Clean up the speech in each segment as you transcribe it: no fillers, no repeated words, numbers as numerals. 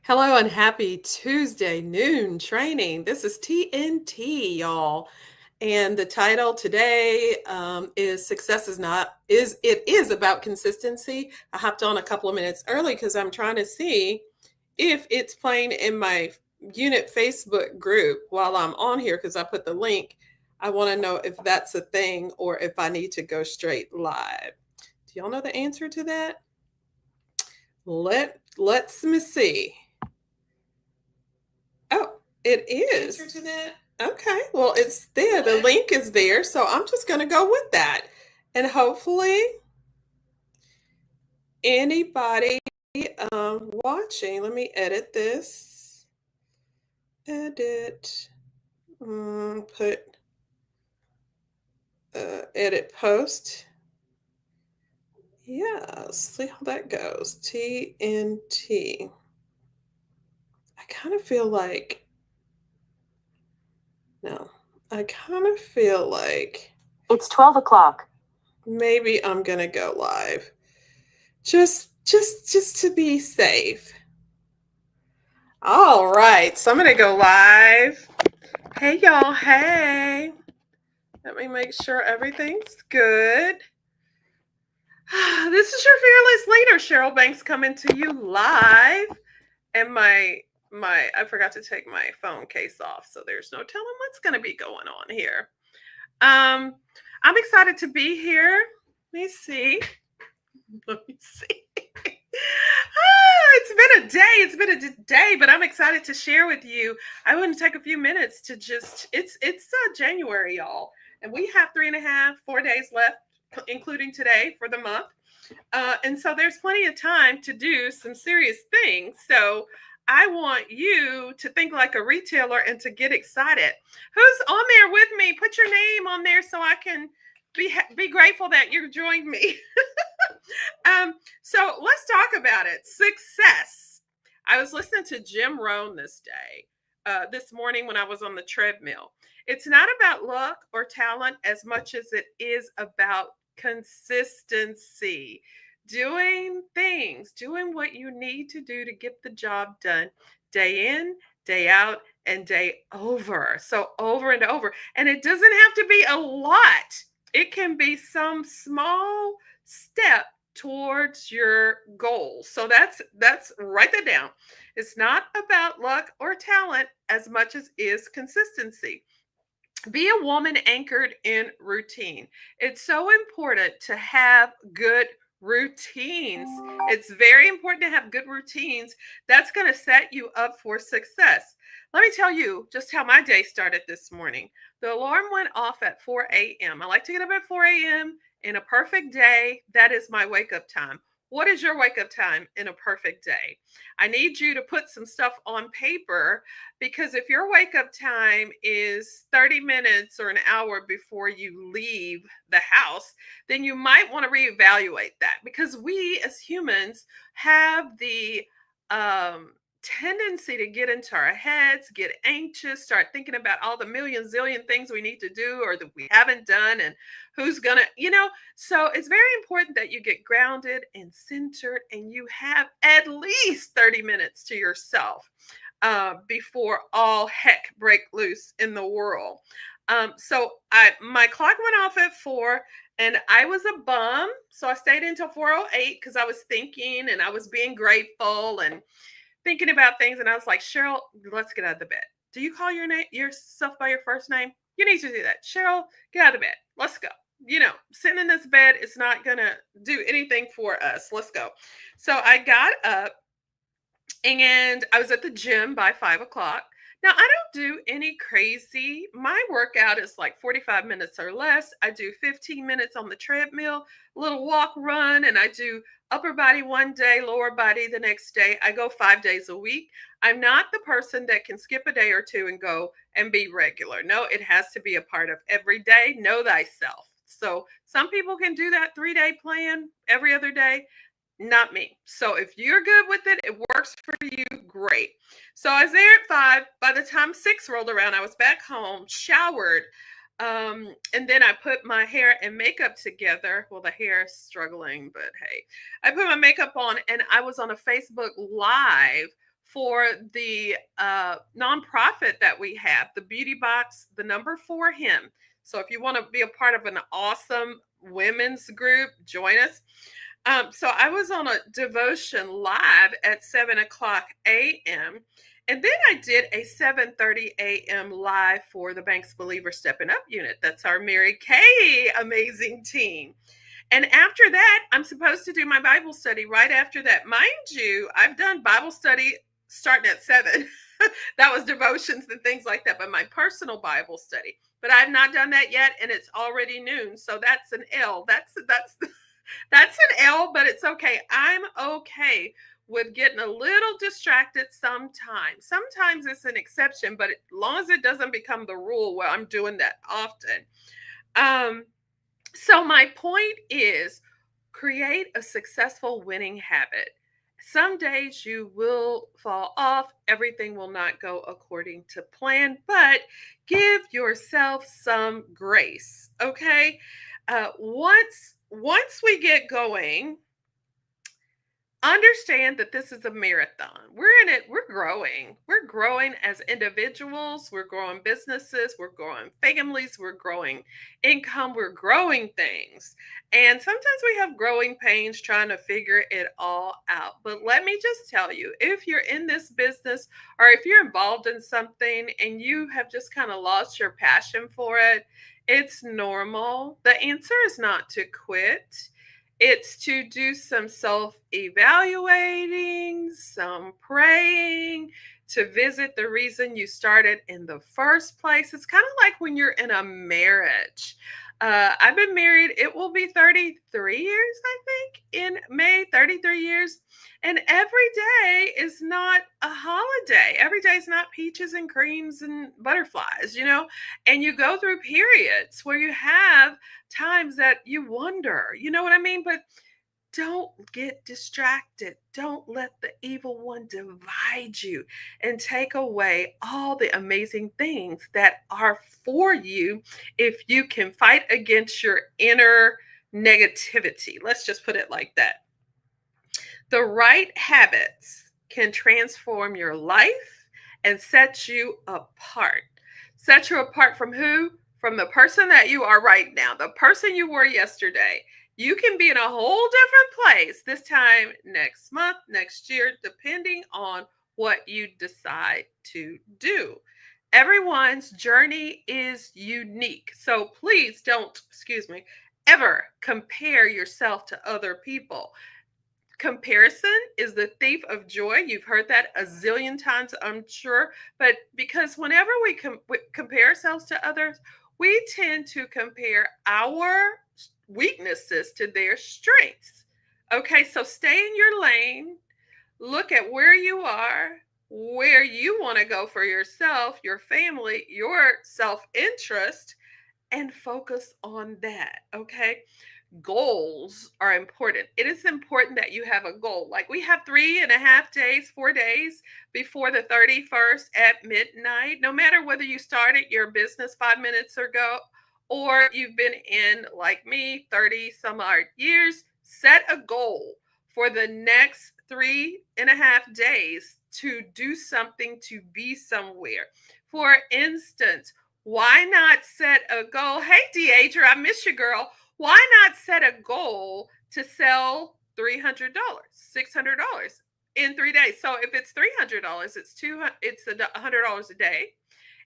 Hello and happy Tuesday noon training. This is TNT, y'all. And the title today is "Success is not is It is about consistency." I hopped on a couple of minutes early because I'm trying to see if it's playing in my unit Facebook group while I'm on here because I put the link. I want to know if that's a thing or if I need to go straight live. Do y'all know the answer to that? Let's me see. Oh, it is. Answer to that? Okay. Well, it's there. The link is there. So I'm just going to go with that. And hopefully, anybody watching, let me edit this. Edit. Put edit post. Yeah, see how that goes. TNT. I kind of feel like, no, I kind of feel like It's 12 o'clock. maybe I'm going to go live. Just to be safe. All right, so I'm going to go live. Hey, y'all. Hey. Let me make sure everything's good. This is your fearless leader, Cheryl Banks, coming to you live. And I forgot to take my phone case off, so there's no telling what's going to be going on here. I'm excited to be here. Let me see. It's been a day, but I'm excited to share with you. I want to take a few minutes to it's January, y'all, and we have 4 days left, including today for the month. And so there's plenty of time to do some serious things. So I want you to think like a retailer and to get excited. Who's on there with me? Put your name on there so I can be grateful that you joined me. So let's talk about it. Success. I was listening to Jim Rohn this morning when I was on the treadmill. It's not about luck or talent as much as it is about consistency. Doing what you need to do to get the job done day in, day out, and day over. So over and over. And it doesn't have to be a lot. It can be some small step towards your goals. So that's write that down. It's not about luck or talent as much as is consistency. Be a woman anchored in routine. It's so important to have good routines. It's very important to have good routines. That's going to set you up for success. Let me tell you just how my day started this morning. The alarm went off at 4 a.m. I like to get up at 4 a.m. In a perfect day, that is my wake up time. What is your wake up time in a perfect day? I need you to put some stuff on paper, because if your wake up time is 30 minutes or an hour before you leave the house, then you might want to reevaluate that, because we as humans have the tendency to get into our heads, get anxious, start thinking about all the million zillion things we need to do or that we haven't done and who's gonna, so it's very important that you get grounded and centered and you have at least 30 minutes to yourself before all heck break loose in the world. So my clock went off at 4 and I was a bum. So I stayed until 4:08 because I was thinking and I was being grateful and thinking about things. And I was like, Cheryl, let's get out of the bed. Do you call yourself by your first name? You need to do that. Cheryl, get out of the bed. Let's go. Sitting in this bed is not going to do anything for us. Let's go. So I got up and I was at the gym by 5 o'clock. Now, I don't do any crazy. My workout is like 45 minutes or less. I do 15 minutes on the treadmill, a little walk, run, and I do upper body one day, lower body the next day. I go 5 days a week. I'm not the person that can skip a day or two and go and be regular. No, it has to be a part of every day. Know thyself. So some people can do that 3-day plan every other day. Not me. So if you're good with it, it works for you, great. So I was there at 5. By the time 6 rolled around, I was back home, showered, and then I put my hair and makeup together. Well, the hair is struggling, but hey, I put my makeup on and I was on a Facebook Live for the nonprofit that we have, the Beauty Box, the number for him. So if you want to be a part of an awesome women's group, join us. So I was on a devotion live at 7 o'clock a.m. And then I did a 7:30 a.m. live for the Banks Believer Stepping Up unit. That's our Mary Kay amazing team. And after that, I'm supposed to do my Bible study right after that. Mind you, I've done Bible study starting at 7. That was devotions and things like that, but my personal Bible study. But I've not done that yet, and it's already noon. So that's an L. That's an L, but it's okay. I'm okay with getting a little distracted sometimes. Sometimes it's an exception, but as long as it doesn't become the rule, well, I'm doing that often. Um, so my point is create a successful winning habit. Some days you will fall off, everything will not go according to plan, but give yourself some grace, okay? Once we get going, understand that this is a marathon. We're in it, we're growing. We're growing as individuals, we're growing businesses, we're growing families, we're growing income, we're growing things. And sometimes we have growing pains trying to figure it all out. But let me just tell you, if you're in this business or if you're involved in something and you have just kind of lost your passion for it, it's normal. The answer is not to quit. It's to do some self evaluating, some praying, to visit the reason you started in the first place. It's kind of like when you're in a marriage. I've been married, it will be 33 years, I think, in May, 33 years. And every day is not a holiday. Every day is not peaches and creams and butterflies, you know? And you go through periods where you have times that you wonder, you know what I mean? But don't get distracted. Don't let the evil one divide you and take away all the amazing things that are for you if you can fight against your inner negativity. Let's just put it like that. The right habits can transform your life and set you apart. Set you apart from who? From the person that you are right now, the person you were yesterday. You can be in a whole different place this time next month, next year, depending on what you decide to do. Everyone's journey is unique. So please don't, excuse me, ever compare yourself to other people. Comparison is the thief of joy. You've heard that a zillion times, I'm sure. But because whenever we compare ourselves to others, we tend to compare our weaknesses to their strengths. Okay, so stay in your lane, look at where you are, where you want to go for yourself, your family, your self interest, and focus on that. Okay, goals are important. It is important that you have a goal. Like we have 3.5 days, 4 days before the 31st at midnight. No matter whether you started your business 5 minutes ago or you've been in, like me, 30 some odd years, set a goal for the next 3.5 days to do something, to be somewhere. For instance, why not set a goal? Hey, Deidre, I miss you, girl. Why not set a goal to sell $300, $600 in 3 days? So if it's $300, it's $100 a day.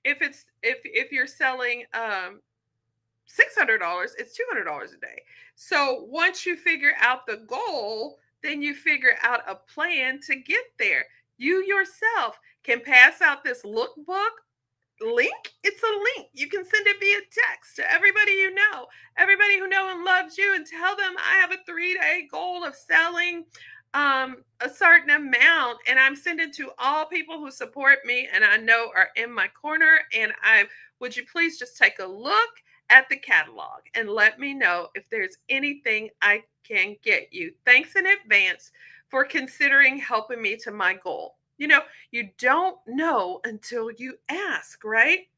If you're selling $600, it's $200 a day. So once you figure out the goal, then you figure out a plan to get there. You yourself can pass out this lookbook link. It's a link. You can send it via text to everybody you know, everybody who know and loves you, and tell them I have a 3-day goal of selling a certain amount, and I'm sending to all people who support me and I know are in my corner. And I would you please just take a look at the catalog and let me know if there's anything I can get you. Thanks in advance for considering helping me to my goal. You know, you don't know until you ask, right?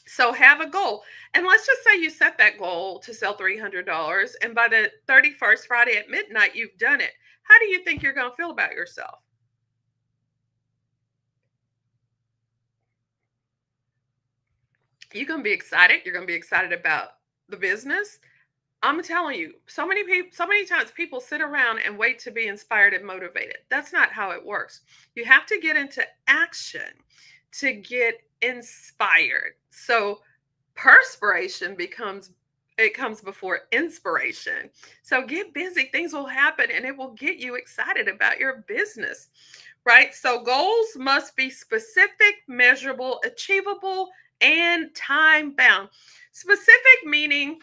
So have a goal. And let's just say you set that goal to sell $300, and by the 31st, Friday at midnight, you've done it. How do you think you're going to feel about yourself? You're going to be excited. You're going to be excited about the business. I'm telling you, so many times people sit around and wait to be inspired and motivated. That's not how it works. You have to get into action to get inspired. So perspiration comes before inspiration. So get busy. Things will happen and it will get you excited about your business. Right? So goals must be specific, measurable, achievable, and time bound. Specific meaning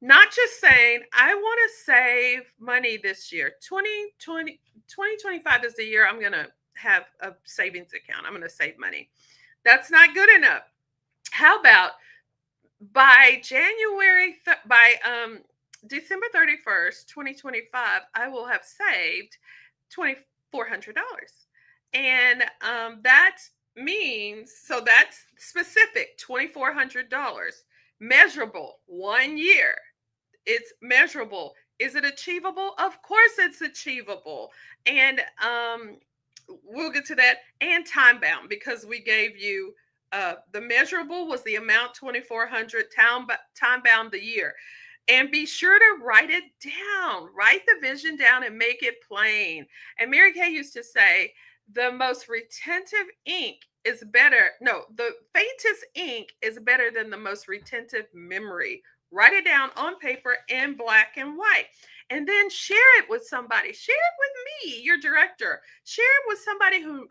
not just saying, I want to save money this year. 2025 is the year I'm going to have a savings account. I'm going to save money. That's not good enough. How about by December 31st, 2025, I will have saved $2,400. And that means, so that's specific, $2,400. Measurable, 1 year. It's measurable. Is it achievable? Of course it's achievable. And we'll get to that. And time bound, because we gave you the measurable was the amount 2,400, time bound the year. And be sure to write it down. Write the vision down and make it plain. And Mary Kay used to say, the most retentive ink is better. No, the faintest ink is better than the most retentive memory. Write it down on paper in black and white. And then share it with somebody. Share it with me, your director. Share it with somebody who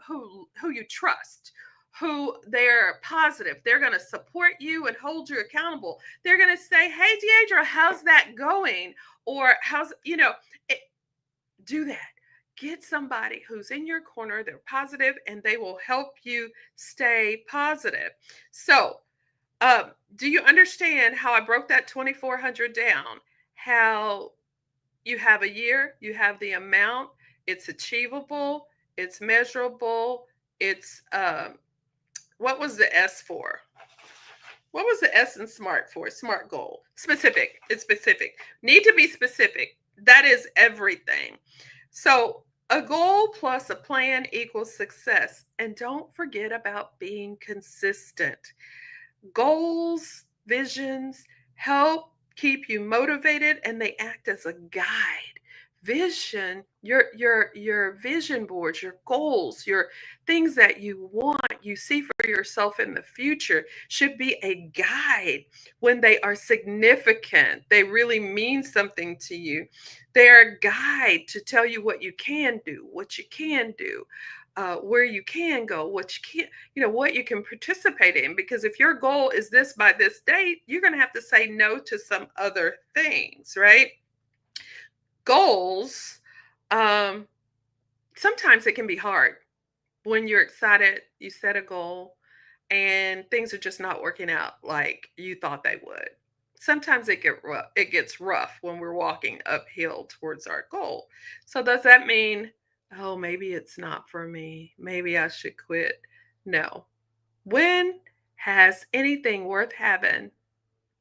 you trust, who they're positive. They're going to support you and hold you accountable. They're going to say, hey, Deidre, how's that going? Or do that. Get somebody who's in your corner, they're positive, and they will help you stay positive. So, do you understand how I broke that 2,400 down? How you have a year, you have the amount, it's achievable, it's measurable, it's what was the S for? What was the S in SMART for? SMART goal. Specific. It's specific. Need to be specific. That is everything. So a goal plus a plan equals success. And don't forget about being consistent. Goals, visions help keep you motivated and they act as a guide. Vision, your vision boards, your goals, your things that you want, you see for yourself in the future should be a guide when they are significant. They really mean something to you. They're a guide to tell you what you can do, what you can do, where you can go, what you can't, what you can participate in. Because if your goal is this by this date, you're going to have to say no to some other things, right? Goals, sometimes it can be hard when you're excited, you set a goal, and things are just not working out like you thought they would. Sometimes it gets rough when we're walking uphill towards our goal. So does that mean, oh, maybe it's not for me? Maybe I should quit? No. When has anything worth having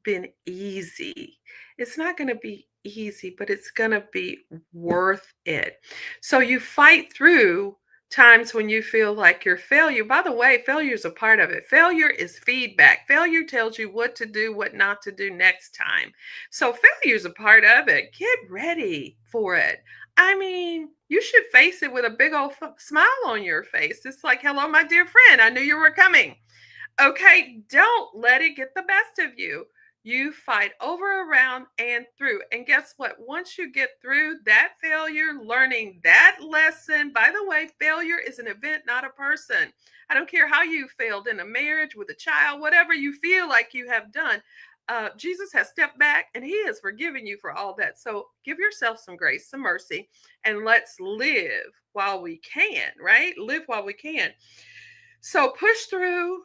been easy? It's not going to be easy, but it's going to be worth it. So you fight through times when you feel like you're failure. By the way, failure is a part of it. Failure is feedback. Failure tells you what to do, what not to do next time. So failure is a part of it. Get ready for it. I mean, you should face it with a big old smile on your face. It's like, hello, my dear friend. I knew you were coming. Okay, don't let it get the best of you. You fight over, around, and through. And guess what? Once you get through that failure, learning that lesson, by the way, failure is an event, not a person. I don't care how you failed in a marriage, with a child, whatever you feel like you have done. Jesus has stepped back and he has forgiven you for all that. So give yourself some grace, some mercy, and let's live while we can, right? Live while we can. So push through,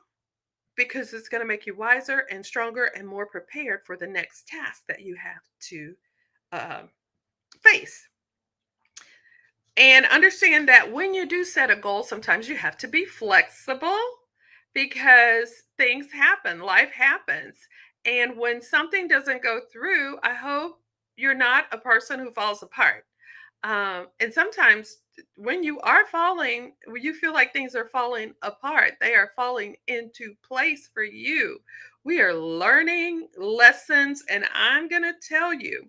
because it's going to make you wiser and stronger and more prepared for the next task that you have to face. And understand that when you do set a goal, sometimes you have to be flexible because things happen, life happens. And when something doesn't go through, I hope you're not a person who falls apart. And sometimes when you are falling, when you feel like things are falling apart, they are falling into place for you. We are learning lessons. And I'm going to tell you,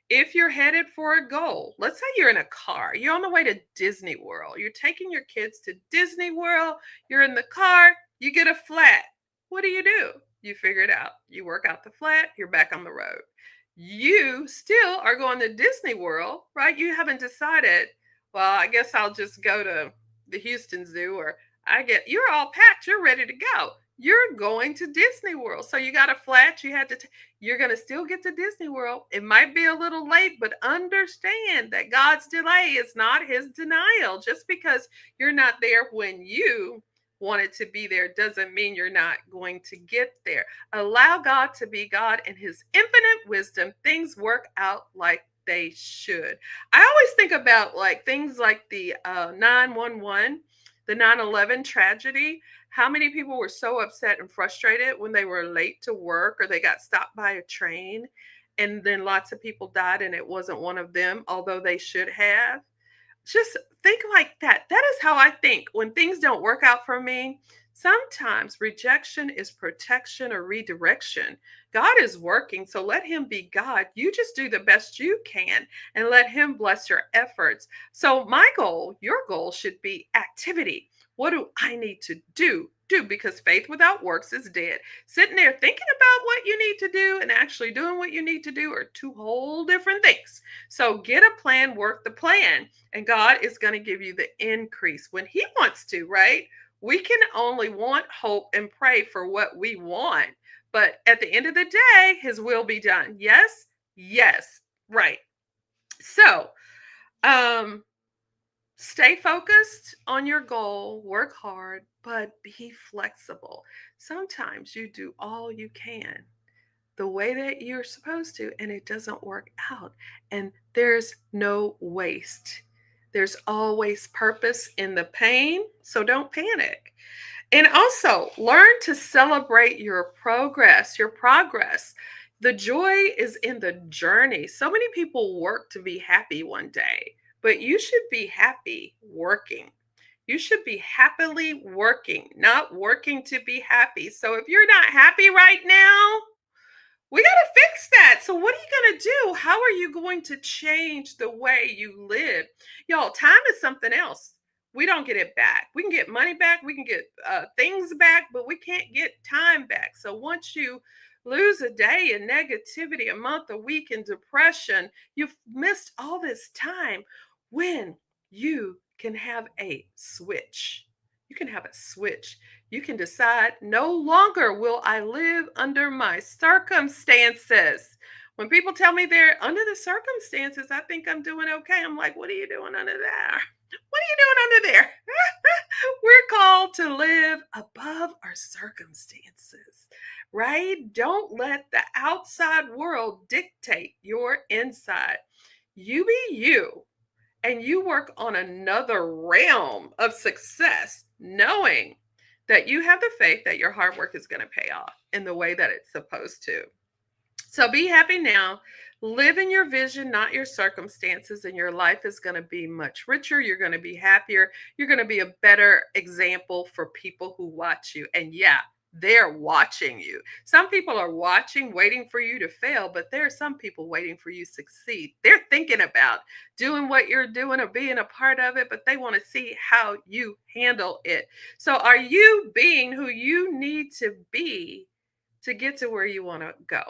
if you're headed for a goal, let's say you're in a car, you're on the way to Disney World, you're taking your kids to Disney World, you're in the car, you get a flat. What do? You figure it out. You work out the flat, you're back on the road. You still are going to Disney World, right? You haven't decided, well, I guess I'll just go to the Houston Zoo, or you're all packed, you're ready to go. You're going to Disney World. So you got a flat, you're going to still get to Disney World. It might be a little late, but understand that God's delay is not his denial. Just because you're not there when you wanted to be there doesn't mean you're not going to get there. Allow God to be God. In his infinite wisdom, things work out like they should. I always think about like things like the 911, the 9/11 tragedy. How many people were so upset and frustrated when they were late to work or they got stopped by a train, and then lots of people died and it wasn't one of them, although they should have. Just think like that. That is how I think when things don't work out for me. Sometimes rejection is protection or redirection. God is working, so let him be God. You just do the best you can and let him bless your efforts. So my goal, your goal should be activity. What do I need to do? Because faith without works is dead. Sitting there thinking about what you need to do and actually doing what you need to do are two whole different things. So get a plan, work the plan, and God is going to give you the increase when he wants to, right? We can only want, hope, and pray for what we want. But at the end of the day, his will be done. Yes? Yes. Right. So, um, stay focused on your goal, work hard, but be flexible. Sometimes you do all you can the way that you're supposed to, and it doesn't work out. And there's no waste. There's always purpose in the pain, so don't panic. And also learn to celebrate your progress. The joy is in the journey. So many people work to be happy one day, but you should be happy working. You should be happily working, not working to be happy. So if you're not happy right now, we got to fix that. So, what are you going to do? How are you going to change the way you live? Y'all, time is something else. We don't get it back. We can get money back, we can get things back, but we can't get time back. So, once you lose a day in negativity, a month, a week in depression, you've missed all this time when you can have a switch. You can have a switch. You can decide no longer will I live under my circumstances. When people tell me they're under the circumstances, I think I'm doing okay. I'm like, what are you doing under there? What are you doing under there? We're called to live above our circumstances, right? Don't let the outside world dictate your inside. You be you, and you work on another realm of success, knowing that you have the faith that your hard work is going to pay off in the way that it's supposed to. So be happy now. Live in your vision, not your circumstances, and your life is going to be much richer. You're going to be happier. You're going to be a better example for people who watch you. And yeah, they're watching you. Some people are watching, waiting for you to fail, but there are some people waiting for you to succeed. They're thinking about doing what you're doing or being a part of it, but they want to see how you handle it. So, are you being who you need to be to get to where you want to go?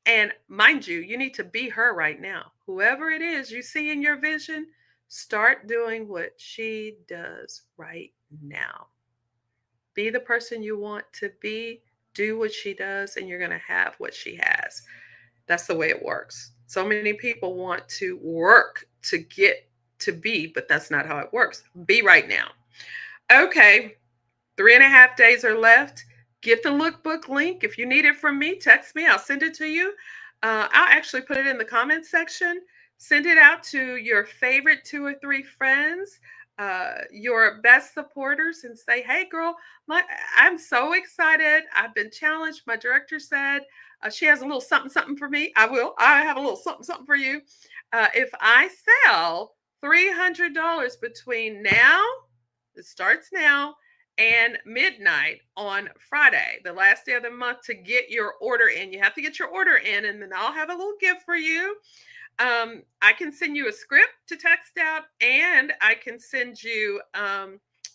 And mind you, you need to be her right now. Whoever it is you see in your vision, start doing what she does right now. Be the person you want to be, do what she does, and you're going to have what she has. That's the way it works. So many people want to work to get to be, but that's not how it works. Be right now. Okay, 3.5 days are left. Get the lookbook link. If you need it from me, text me. I'll send it to you. I'll actually put it in the comments section. Send it out to your favorite 2 or 3 friends, your best supporters, and say, hey, girl, I'm so excited. I've been challenged. My director said she has a little something, something for me. I have a little something, something for you. If I sell $300 between now, it starts now, and midnight on Friday, the last day of the month, to get your order in. You have to get your order in, and then I'll have a little gift for you. I can send you a script to text out, and I can send you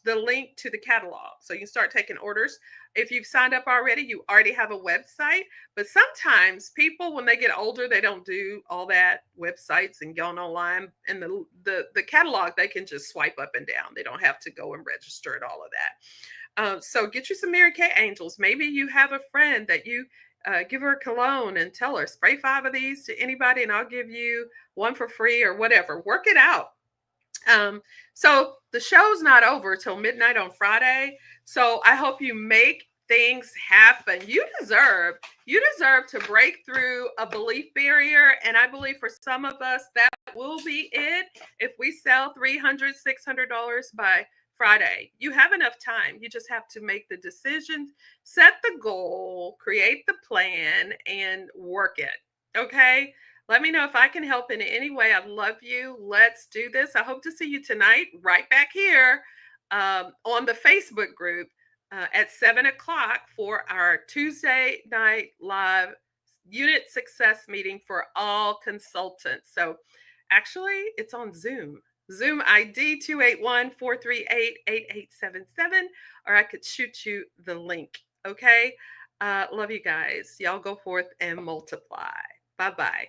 the link to the catalog so you can start taking orders. If you've signed up already, you already have a website. But sometimes people, when they get older, they don't do all that websites and going online. And the catalog, they can just swipe up and down. They don't have to go and register and all of that. So get you some Mary Kay Angels. Maybe you have a friend that you give her a cologne and tell her, spray 5 of these to anybody and I'll give you one for free or whatever. Work it out. So the show's not over till midnight on Friday. So I hope you make things happen. You deserve to break through a belief barrier. And I believe for some of us that will be it. If we sell $300, $600 by Friday, you have enough time. You just have to make the decisions, set the goal, create the plan, and work it. Okay. Let me know if I can help in any way. I love you. Let's do this. I hope to see you tonight, right back here on the Facebook group at 7 o'clock for our Tuesday night live unit success meeting for all consultants. So actually, it's on Zoom. Zoom ID 281-438-8877, or I could shoot you the link. Okay. Love you guys. Y'all go forth and multiply. Bye bye.